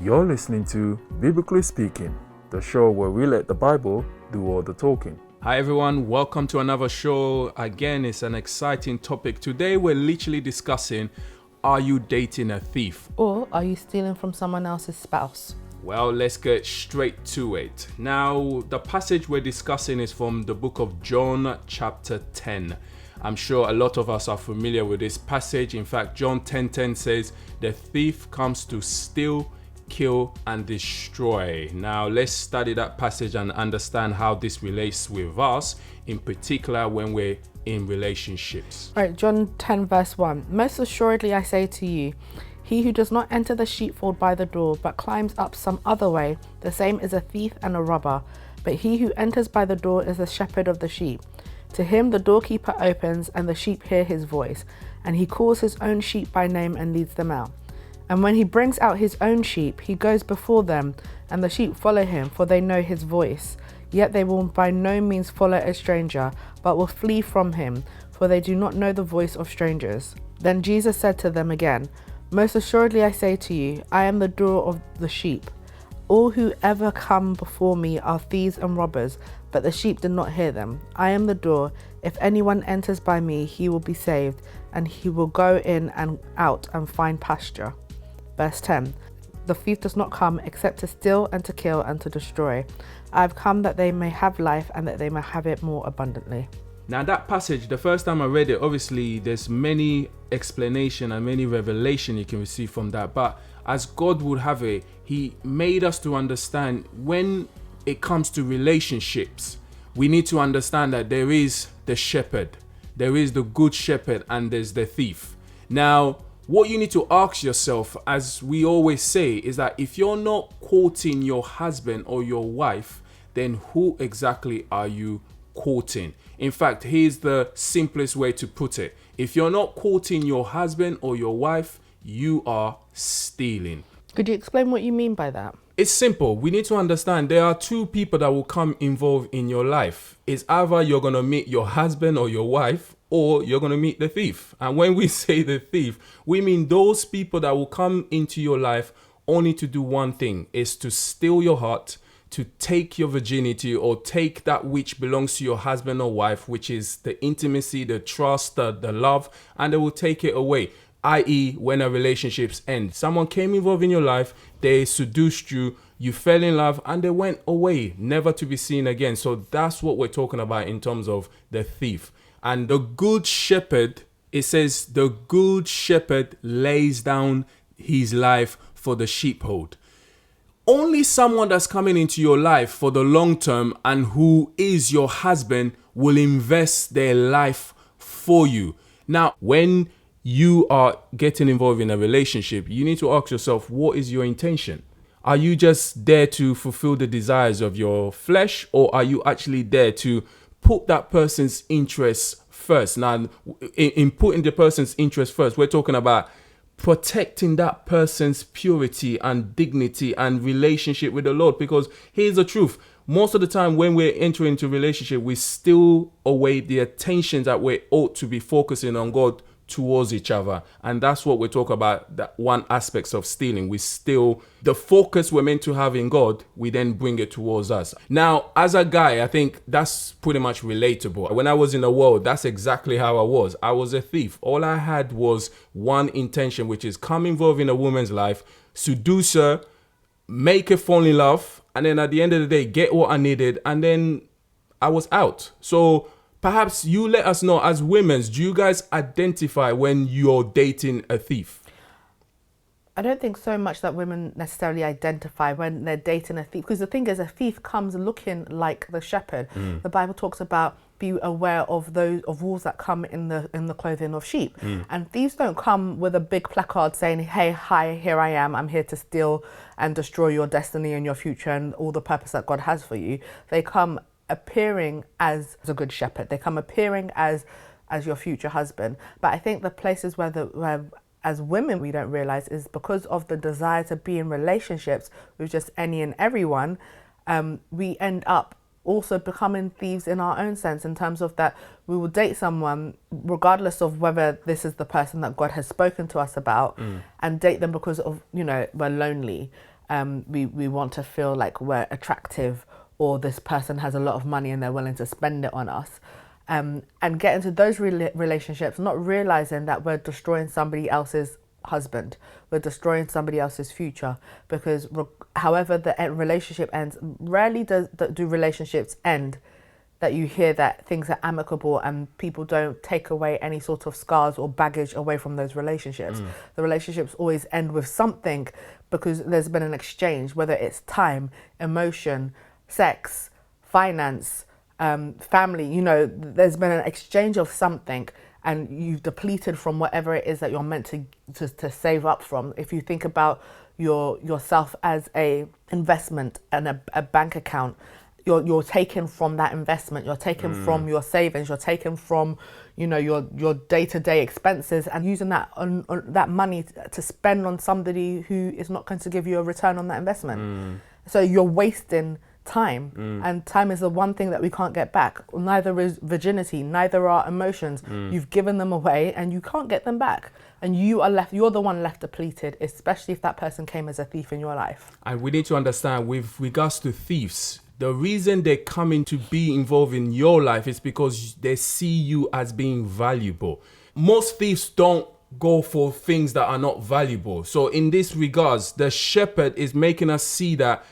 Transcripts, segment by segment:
You're listening to Biblically Speaking, the show where we let the Bible do all the talking. Hi everyone, welcome to another show. Again, it's an exciting topic. Today we're literally discussing, are you dating a thief? Or are you stealing from someone else's spouse? Well, let's get straight to it. Now, the passage we're discussing is from the book of John chapter 10. I'm sure a lot of us are familiar with this passage. In fact, John 10:10 says, the thief comes to steal, kill and destroy. Now let's study that passage and understand how this relates with us, in particular when we're in relationships. All right, John 10 verse 1. Most assuredly I say to you, he who does not enter the sheepfold by the door, but climbs up some other way, the same is a thief and a robber. But he who enters by the door is the shepherd of the sheep. To him the doorkeeper opens, and the sheep hear his voice, and he calls his own sheep by name and leads them out. And when he brings out his own sheep, he goes before them, and the sheep follow him, for they know his voice. Yet they will by no means follow a stranger, but will flee from him, for they do not know the voice of strangers. Then Jesus said to them again, most assuredly I say to you, I am the door of the sheep. All who ever come before me are thieves and robbers, but the sheep did not hear them. I am the door. If anyone enters by me, he will be saved, and he will go in and out and find pasture. Verse 10, the thief does not come except to steal and to kill and to destroy. I have come that they may have life and that they may have it more abundantly. Now that passage, the first time I read it, obviously there's many explanation and many revelation you can receive from that. But as God would have it, he made us to understand when it comes to relationships, we need to understand that there is the shepherd, there is the good shepherd, and there's the thief. Now, what you need to ask yourself, as we always say, is that if you're not courting your husband or your wife, then who exactly are you courting? In fact, here's the simplest way to put it. If you're not courting your husband or your wife, you are stealing. Could you explain what you mean by that? It's simple. We need to understand there are two people that will come involved in your life. It's either you're going to meet your husband or your wife, or you're going to meet the thief. And when we say the thief, we mean those people that will come into your life only to do one thing, is to steal your heart, to take your virginity, or take that which belongs to your husband or wife, which is the intimacy, the trust, the love, and they will take it away. I.e., when a relationships end. Someone came involved in your life, they seduced you, you fell in love, and they went away, never to be seen again. So that's what we're talking about in terms of the thief. And the good shepherd, it says the good shepherd lays down his life for the sheepfold. Only someone that's coming into your life for the long term and who is your husband will invest their life for you. Now, when you are getting involved in a relationship, you need to ask yourself, what is your intention? Are you just there to fulfill the desires of your flesh, or are you actually there to put that person's interests first? Now, in putting the person's interest first, we're talking about protecting that person's purity and dignity and relationship with the Lord. Because here's the truth. Most of the time when we're entering into a relationship, we still await the attention that we ought to be focusing on God towards each other. And that's what we talk about, that one aspect of stealing. We still, the focus we're meant to have in God, we then bring it towards us. Now, as a guy, I think that's pretty much relatable. When I was in the world, that's exactly how I was. I was a thief. All I had was one intention, which is come involved in a woman's life, seduce her, make her fall in love, and then at the end of the day, get what I needed, and then I was out. So perhaps you let us know, as women, do you guys identify when you're dating a thief? I don't think so much that women necessarily identify when they're dating a thief, because the thing is, a thief comes looking like the shepherd. The Bible talks about be aware of those of wolves that come in the clothing of sheep, and thieves don't come with a big placard saying, "Hey, hi, here I am. I'm here to steal and destroy your destiny and your future and all the purpose that God has for you." They come appearing as a good shepherd. They come appearing as your future husband. But I think the places where as women we don't realize is because of the desire to be in relationships with just any and everyone, we end up also becoming thieves in our own sense, in terms of that we will date someone regardless of whether this is the person that God has spoken to us about, and date them because of, we're lonely. We want to feel like we're attractive, or this person has a lot of money and they're willing to spend it on us. And get into those relationships, not realizing that we're destroying somebody else's husband, we're destroying somebody else's future. Because however the relationship ends, rarely do relationships end that you hear that things are amicable and people don't take away any sort of scars or baggage away from those relationships. The relationships always end with something, because there's been an exchange, whether it's time, emotion, sex, finance, family. You know, there's been an exchange of something, and you've depleted from whatever it is that you're meant to save up from. If you think about yourself as a investment and a bank account, you're taken from that investment, you're taken from your savings, you're taken from, you know, your day-to-day expenses, and using that that money to spend on somebody who is not going to give you a return on that investment. So you're wasting time, and time is the one thing that we can't get back. Neither is virginity, neither are emotions. You've given them away and you can't get them back, and you're the one left depleted, especially if that person came as a thief in your life. And we need to understand, with regards to thieves, the reason they come in to be involved in your life is because they see you as being valuable. Most thieves don't go for things that are not valuable. So in this regards, the shepherd is making us see that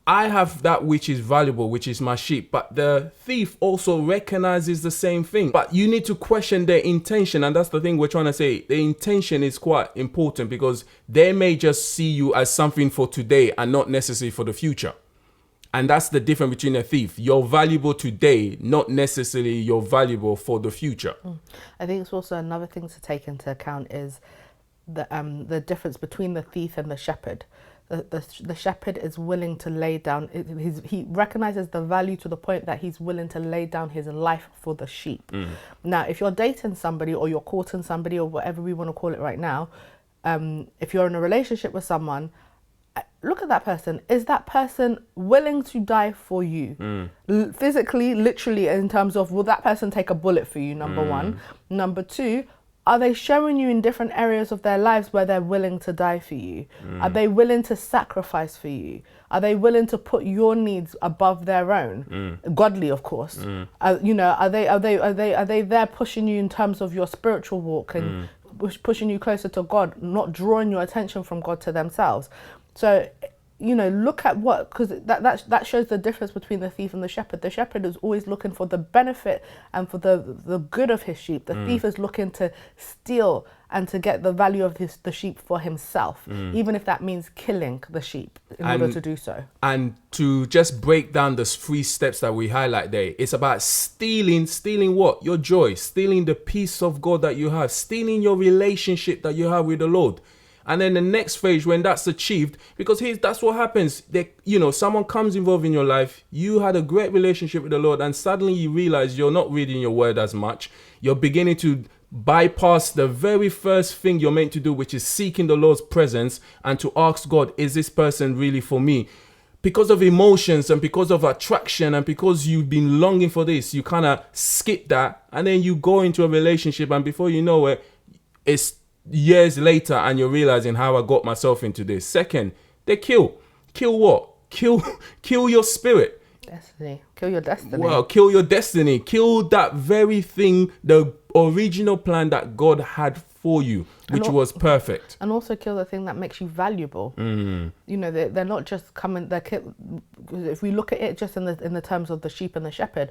I have that which is valuable, which is my sheep. But the thief also recognizes the same thing. But you need to question their intention. And that's the thing we're trying to say. The intention is quite important, because they may just see you as something for today and not necessarily for the future. And that's the difference between a thief. You're valuable today, not necessarily you're valuable for the future. I think it's also another thing to take into account is the difference between the thief and the shepherd. The shepherd is willing to lay down, he recognizes the value to the point that he's willing to lay down his life for the sheep. Now, if you're dating somebody, or you're courting somebody, or whatever we want to call it right now, if you're in a relationship with someone, look at that person. Is that person willing to die for you? Physically, literally, in terms of, will that person take a bullet for you, number one? Number two, are they showing you in different areas of their lives where they're willing to die for you? Are they willing to sacrifice for you? Are they willing to put your needs above their own? Godly, of course. You know, are they there pushing you in terms of your spiritual walk and pushing you closer to God, not drawing your attention from God to themselves? So, you know, look at what, because that shows the difference between the thief and the shepherd. The shepherd is always looking for the benefit and for the good of his sheep. The thief is looking to steal and to get the value of the sheep for himself, even if that means killing the sheep in order to do so. And to just break down the 3 steps that we highlight there, it's about stealing what? Your joy, stealing the peace of God that you have, stealing your relationship that you have with the Lord. And then the next phase, when that's achieved, because that's what happens. Someone comes involved in your life. You had a great relationship with the Lord, and suddenly you realize you're not reading your word as much. You're beginning to bypass the very first thing you're meant to do, which is seeking the Lord's presence and to ask God, is this person really for me? Because of emotions and because of attraction and because you've been longing for this, you kind of skip that, and then you go into a relationship, and before you know it, it's years later and you're realizing how I got myself into this. Second, they kill what? Kill your spirit. Destiny. Kill your destiny. Well, kill your destiny. Kill that very thing, the original plan that God had for you, which was perfect. And also kill the thing that makes you valuable. You know, they're not just coming. If we look at it just in the terms of the sheep and the shepherd,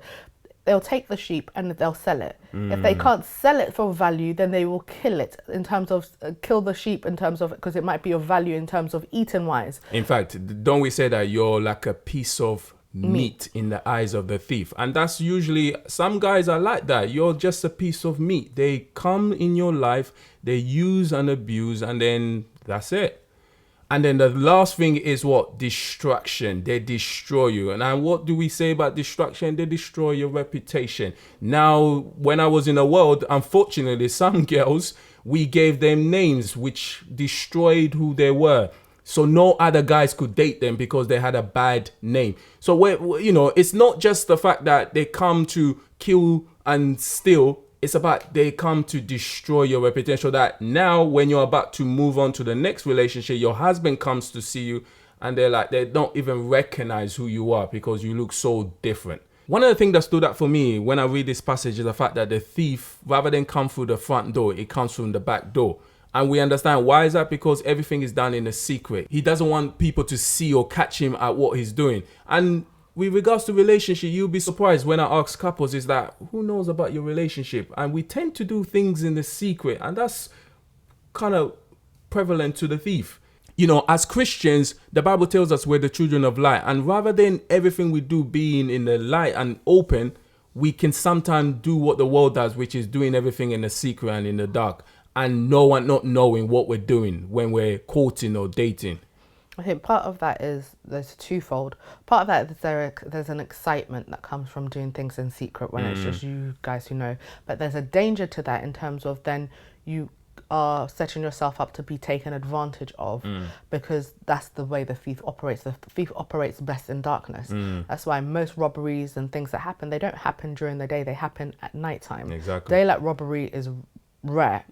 they'll take the sheep and they'll sell it. If they can't sell it for value, then they will kill it in terms of kill the sheep in terms of, because it might be of value in terms of eating wise. In fact, don't we say that you're like a piece of meat in the eyes of the thief? And that's usually, some guys are like that. You're just a piece of meat. They come in your life, they use and abuse, and then that's it. And then the last thing is what? Destruction. They destroy you. And what do we say about destruction? They destroy your reputation. Now, when I was in the world, unfortunately, some girls, we gave them names which destroyed who they were. So no other guys could date them because they had a bad name. So, it's not just the fact that they come to kill and steal. It's about they come to destroy your reputation, so that now when you're about to move on to the next relationship, your husband comes to see you and they don't even recognize who you are because you look so different. One of the things that stood out for me when I read this passage is the fact that the thief, rather than come through the front door, it comes from the back door. And we understand why is that? Because everything is done in a secret. He doesn't want people to see or catch him at what he's doing. And with regards to relationship, you'll be surprised when I ask couples is that who knows about your relationship? And we tend to do things in the secret, and that's kind of prevalent to the thief. You know, as Christians, the Bible tells us we're the children of light, and rather than everything we do being in the light and open, we can sometimes do what the world does, which is doing everything in the secret and in the dark, and no one not knowing what we're doing when we're courting or dating. I think part of that is there's twofold. Part of that is there's an excitement that comes from doing things in secret when it's just you guys who know. But there's a danger to that in terms of then you are setting yourself up to be taken advantage of because that's the way the thief operates. The thief operates best in darkness. That's why most robberies and things that happen, they don't happen during the day, they happen at nighttime. Exactly. Daylight robbery is rare.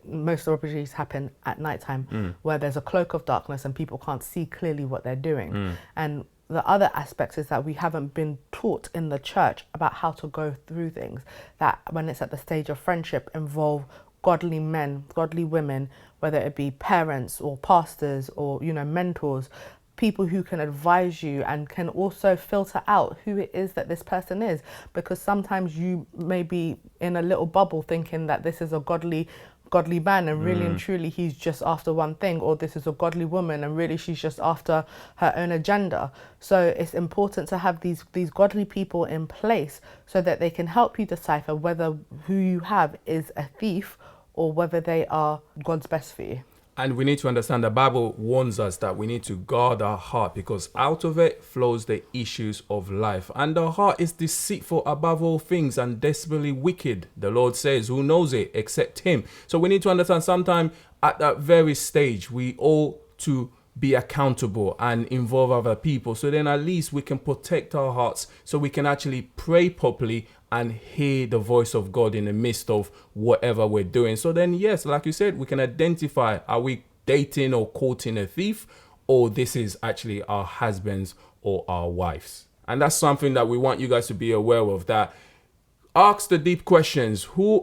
Most robberies happen at nighttime where there's a cloak of darkness and people can't see clearly what they're doing. And the other aspect is that we haven't been taught in the church about how to go through things that when it's at the stage of friendship involve godly men, godly women, whether it be parents or pastors or, you know, mentors, people who can advise you and can also filter out who it is that this person is, because sometimes you may be in a little bubble thinking that this is a godly man and really and truly he's just after one thing, or this is a godly woman and really she's just after her own agenda. So it's important to have these godly people in place so that they can help you decipher whether who you have is a thief or whether they are God's best for you. And we need to understand the Bible warns us that we need to guard our heart because out of it flows the issues of life. And the heart is deceitful above all things and desperately wicked. The Lord says, who knows it except him? So we need to understand sometime at that very stage, we ought to be accountable and involve other people. So then at least we can protect our hearts so we can actually pray properly and hear the voice of God in the midst of whatever we're doing. So then, yes, like you said, we can identify, are we dating or courting a thief, or this is actually our husbands or our wives. And that's something that we want you guys to be aware of, that ask the deep questions. Who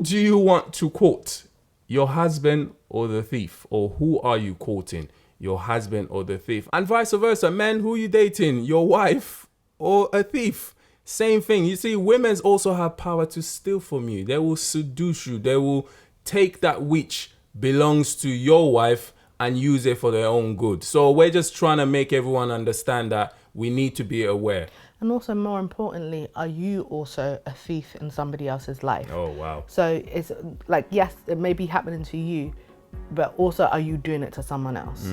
do you want to court? Your husband or the thief? Or who are you courting? Your husband or the thief? And vice versa, men, who are you dating? Your wife or a thief? Same thing. You see, women also have power to steal from you. They will seduce you. They will take that which belongs to your wife and use it for their own good. So we're just trying to make everyone understand that we need to be aware. And also, more importantly, are you also a thief in somebody else's life? Oh, wow. So it's like, yes, it may be happening to you, but also are you doing it to someone else?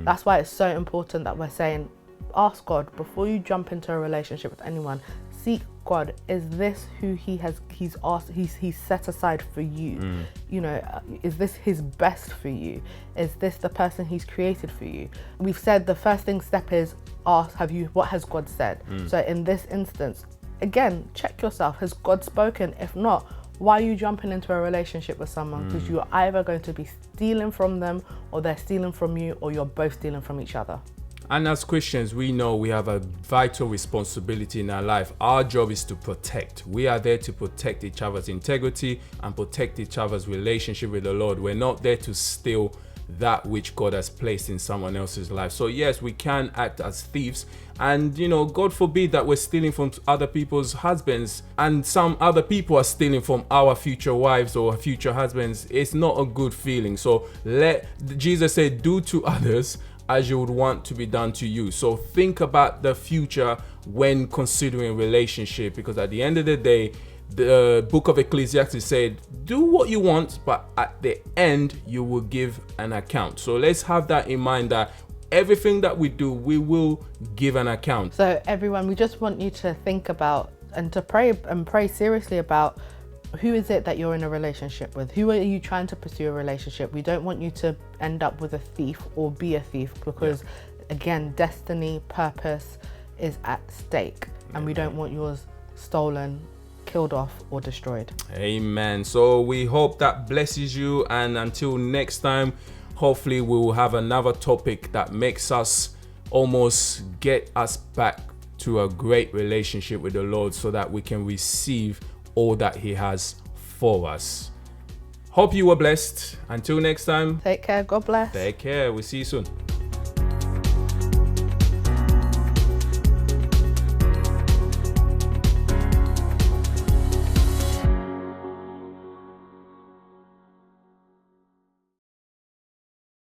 That's why it's so important that we're saying, ask God before you jump into a relationship with anyone. Seek God. Is this who he's set aside for you? You know, is this his best for you? Is this the person he's created for you? We've said the first step is ask, what has God said? So in this instance, again, check yourself. Has God spoken? If not, why are you jumping into a relationship with someone? Because you're either going to be stealing from them, or they're stealing from you, or you're both stealing from each other. And as Christians, we know we have a vital responsibility in our life. Our job is to protect. We are there to protect each other's integrity and protect each other's relationship with the Lord. We're not there to steal that which God has placed in someone else's life. So yes, we can act as thieves, and you know, God forbid that we're stealing from other people's husbands and some other people are stealing from our future wives or future husbands. It's not a good feeling. So Jesus said, do to others as you would want to be done to you. So think about the future when considering relationship, because at the end of the day, the book of Ecclesiastes said, do what you want, but at the end you will give an account. So let's have that in mind, that everything that we do, we will give an account. So everyone, we just want you to think about and to pray seriously about, who is it that you're in a relationship with? Who are you trying to pursue a relationship? We don't want you to end up with a thief or be a thief, because again, destiny, purpose is at stake, and we don't want yours stolen, killed off, or destroyed. Amen. So we hope that blesses you, and until next time, hopefully we will have another topic that makes us almost get us back to a great relationship with the Lord so that we can receive all that He has for us. Hope you were blessed. Until next time, Take care. God bless. take care. We'll see you soon.